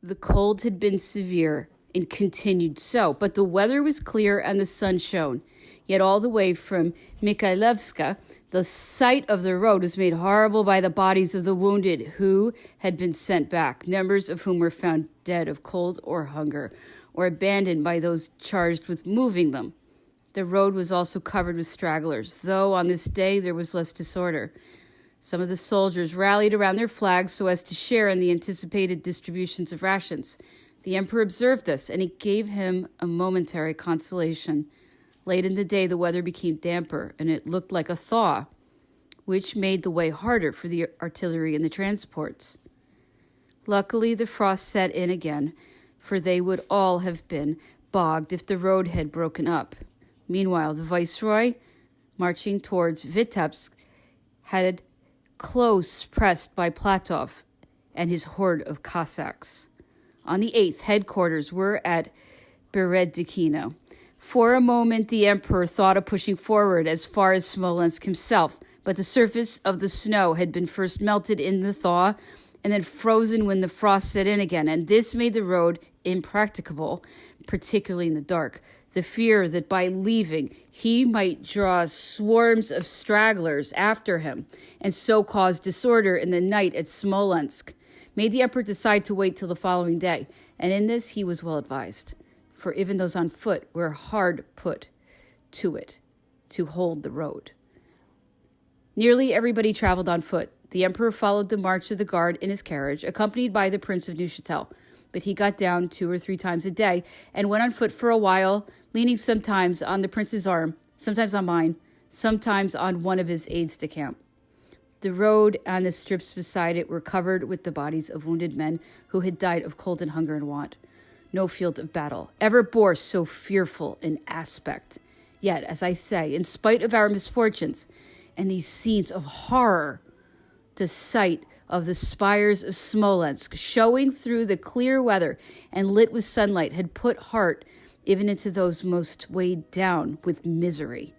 The cold had been severe and continued so, but the weather was clear and the sun shone. Yet all the way from Mikhailevska, the sight of the road was made horrible by the bodies of the wounded who had been sent back, numbers of whom were found dead of cold or hunger, or abandoned by those charged with moving them. The road was also covered with stragglers, though on this day there was less disorder. Some of the soldiers rallied around their flags so as to share in the anticipated distributions of rations. The emperor observed this, and it gave him a momentary consolation. Late in the day, the weather became damper, and it looked like a thaw, which made the way harder for the artillery and the transports. Luckily, the frost set in again, for they would all have been bogged if the road had broken up. Meanwhile, the viceroy, marching towards Vitebsk, had close pressed by Platov and his horde of Cossacks. On the 8th, headquarters were at Beredikino. For a moment, the emperor thought of pushing forward as far as Smolensk himself, but the surface of the snow had been first melted in the thaw and then frozen when the frost set in again, and this made the road impracticable, particularly in the dark. The fear that by leaving he might draw swarms of stragglers after him and so cause disorder in the night at Smolensk made the emperor decide to wait till the following day, and in this he was well advised, for even those on foot were hard put to it to hold the road. Nearly everybody traveled on foot. The emperor followed the march of the guard in his carriage, accompanied by the Prince of Neuchatel. But he got down 2 or 3 times a day and went on foot for a while, leaning sometimes on the prince's arm, sometimes on mine, sometimes on one of his aides-de-camp. The road and the strips beside it were covered with the bodies of wounded men who had died of cold and hunger and want. No field of battle ever bore so fearful an aspect. Yet, as I say, in spite of our misfortunes and these scenes of horror, the sight of the spires of Smolensk showing through the clear weather and lit with sunlight had put heart even into those most weighed down with misery.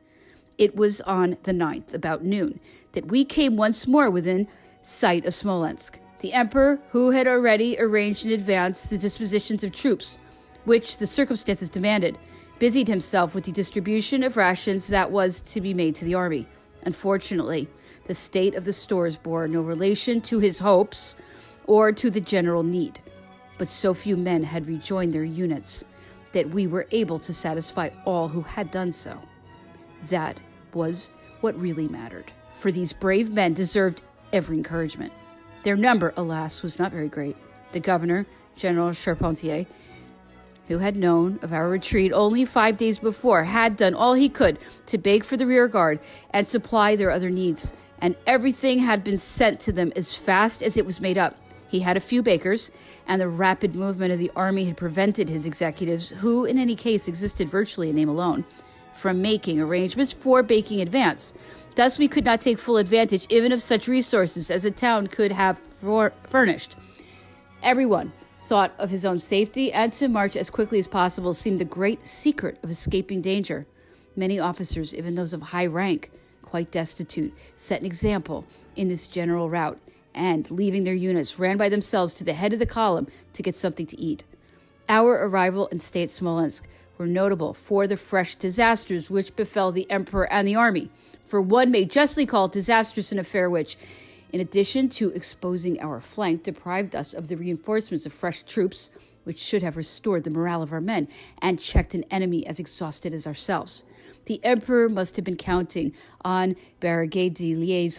It was on the 9th, about noon, that we came once more within sight of Smolensk. The emperor, who had already arranged in advance the dispositions of troops, which the circumstances demanded, busied himself with the distribution of rations that was to be made to the army. Unfortunately, the state of the stores bore no relation to his hopes or to the general need, but so few men had rejoined their units that we were able to satisfy all who had done so. That was what really mattered, for these brave men deserved every encouragement. Their number, alas, was not very great. The governor, General Charpentier, who had known of our retreat only 5 days before, had done all he could to beg for the rear guard and supply their other needs, and everything had been sent to them as fast as it was made up. He had a few bakers, and the rapid movement of the army had prevented his executives, who in any case existed virtually in name alone, from making arrangements for baking in advance. Thus we could not take full advantage even of such resources as a town could have furnished. Everyone thought of his own safety, and to march as quickly as possible seemed the great secret of escaping danger. Many officers, even those of high rank, quite destitute, set an example in this general rout, and, leaving their units, ran by themselves to the head of the column to get something to eat. Our arrival and stay at Smolensk were notable for the fresh disasters which befell the emperor and the army, for one may justly call disastrous an affair which, in addition to exposing our flank, deprived us of the reinforcements of fresh troops, which should have restored the morale of our men and checked an enemy as exhausted as ourselves. The emperor must have been counting on Barragay de Lié's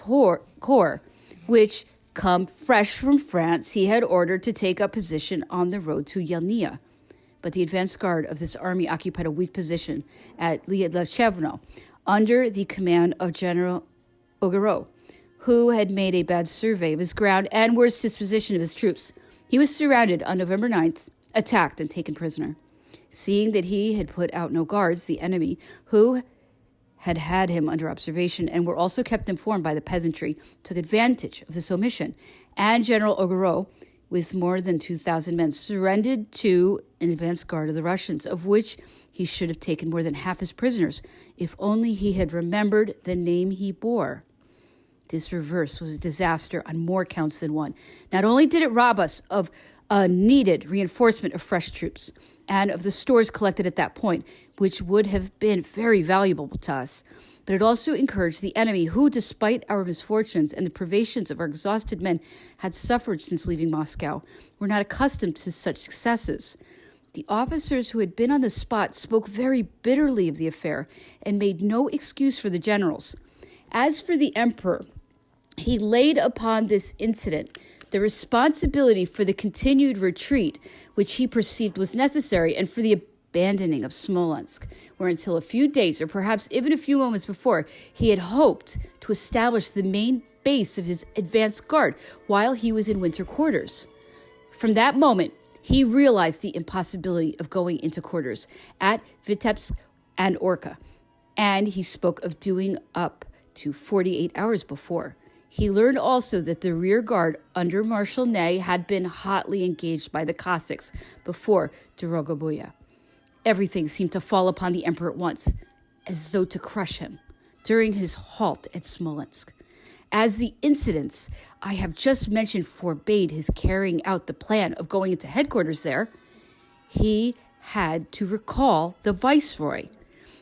corps, which, come fresh from France, he had ordered to take up position on the road to Yelnya. But the advance guard of this army occupied a weak position at Lyashevno, under the command of General Augereau, who had made a bad survey of his ground and worse disposition of his troops. He was surrounded on November 9th, attacked and taken prisoner. Seeing that he had put out no guards, the enemy, who had had him under observation and were also kept informed by the peasantry, took advantage of this omission, and General Augereau, with more than 2,000 men, surrendered to an advance guard of the Russians, of which he should have taken more than half his prisoners, if only he had remembered the name he bore. This reverse was a disaster on more counts than one. Not only did it rob us of a needed reinforcement of fresh troops and of the stores collected at that point, which would have been very valuable to us. But it also encouraged the enemy, who, despite our misfortunes and the privations of our exhausted men, had suffered since leaving Moscow, were not accustomed to such successes. The officers who had been on the spot spoke very bitterly of the affair and made no excuse for the generals. As for the emperor, he laid upon this incident the responsibility for the continued retreat, which he perceived was necessary, and for the abandoning of Smolensk, where until a few days, or perhaps even a few moments before, he had hoped to establish the main base of his advanced guard while he was in winter quarters. From that moment, he realized the impossibility of going into quarters at Vitebsk and Orka, and he spoke of doing up to 48 hours before. He learned also that the rear guard under Marshal Ney had been hotly engaged by the Cossacks before Dorogobuya. Everything seemed to fall upon the emperor at once, as though to crush him, during his halt at Smolensk. As the incidents I have just mentioned forbade his carrying out the plan of going into headquarters there, he had to recall the viceroy.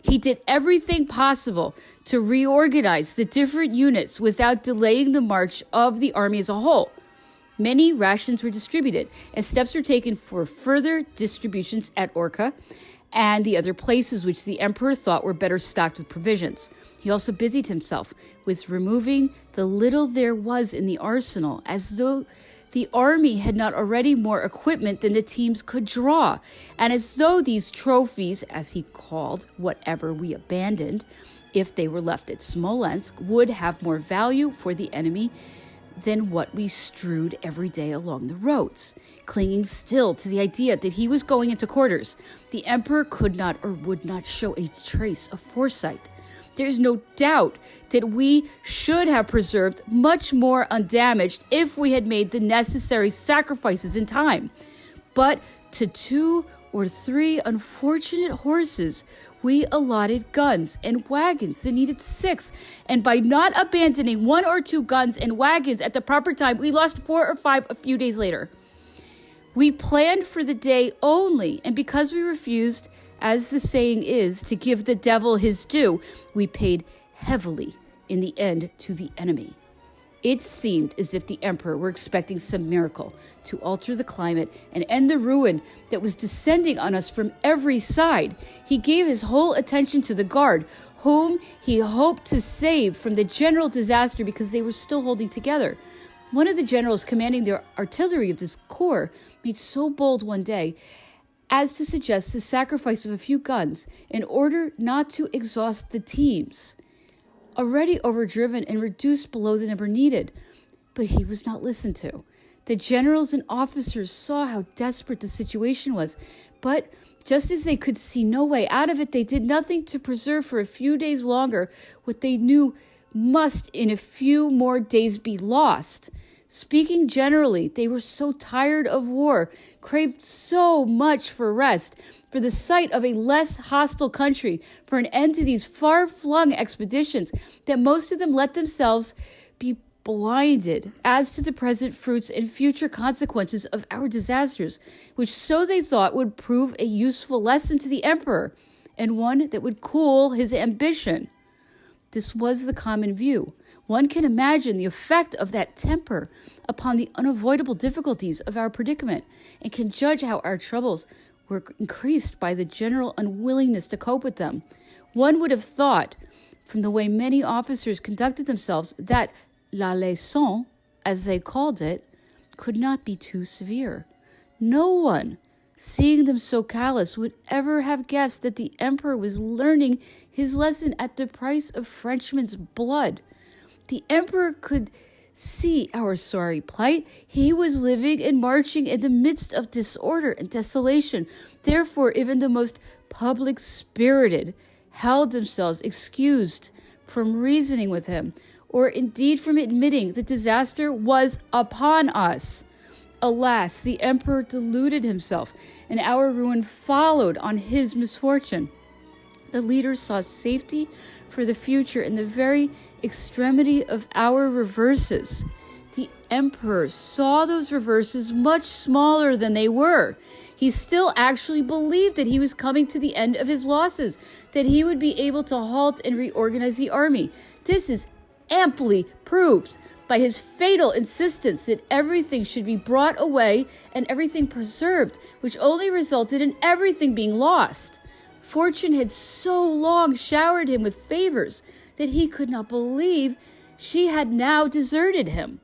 He did everything possible to reorganize the different units without delaying the march of the army as a whole. Many rations were distributed, and steps were taken for further distributions at Orka and the other places which the emperor thought were better stocked with provisions. He also busied himself with removing the little there was in the arsenal, as though the army had not already more equipment than the teams could draw, and as though these trophies, as he called whatever we abandoned, if they were left at Smolensk, would have more value for the enemy than what we strewed every day along the roads. Clinging still to the idea that he was going into quarters, the emperor could not or would not show a trace of foresight. There's no doubt that we should have preserved much more undamaged if we had made the necessary sacrifices in time. But to 2 or 3 unfortunate horses, we allotted guns and wagons that needed 6. And by not abandoning 1 or 2 guns and wagons at the proper time, we lost 4 or 5 a few days later. We planned for the day only, and because we refused, as the saying is, to give the devil his due, we paid heavily in the end to the enemy. It seemed as if the emperor were expecting some miracle to alter the climate and end the ruin that was descending on us from every side. He gave his whole attention to the guard, whom he hoped to save from the general disaster because they were still holding together. One of the generals commanding the artillery of this corps made so bold one day as to suggest the sacrifice of a few guns in order not to exhaust the teams, already overdriven and reduced below the number needed. But he was not listened to. The generals and officers saw how desperate the situation was, but just as they could see no way out of it, they did nothing to preserve for a few days longer what they knew must in a few more days be lost. Speaking generally, they were so tired of war, craved so much for rest, for the sight of a less hostile country, for an end to these far-flung expeditions, that most of them let themselves be blinded as to the present fruits and future consequences of our disasters, which so they thought would prove a useful lesson to the emperor, and one that would cool his ambition. This was the common view. One can imagine the effect of that temper upon the unavoidable difficulties of our predicament, and can judge how our troubles were increased by the general unwillingness to cope with them. One would have thought, from the way many officers conducted themselves, that la leçon, as they called it, could not be too severe. No one, seeing them so callous, would ever have guessed that the emperor was learning his lesson at the price of Frenchmen's blood. The emperor could see our sorry plight. He was living and marching in the midst of disorder and desolation. Therefore, even the most public-spirited held themselves excused from reasoning with him, or indeed from admitting the disaster was upon us. Alas, the emperor deluded himself, and our ruin followed on his misfortune. The leaders saw safety for the future in the very extremity of our reverses. the emperor saw those reverses much smaller than they were. He still actually believed that he was coming to the end of his losses, that he would be able to halt and reorganize the army. This is amply proved by his fatal insistence that everything should be brought away and everything preserved, which only resulted in everything being lost. Fortune had so long showered him with favors that he could not believe she had now deserted him.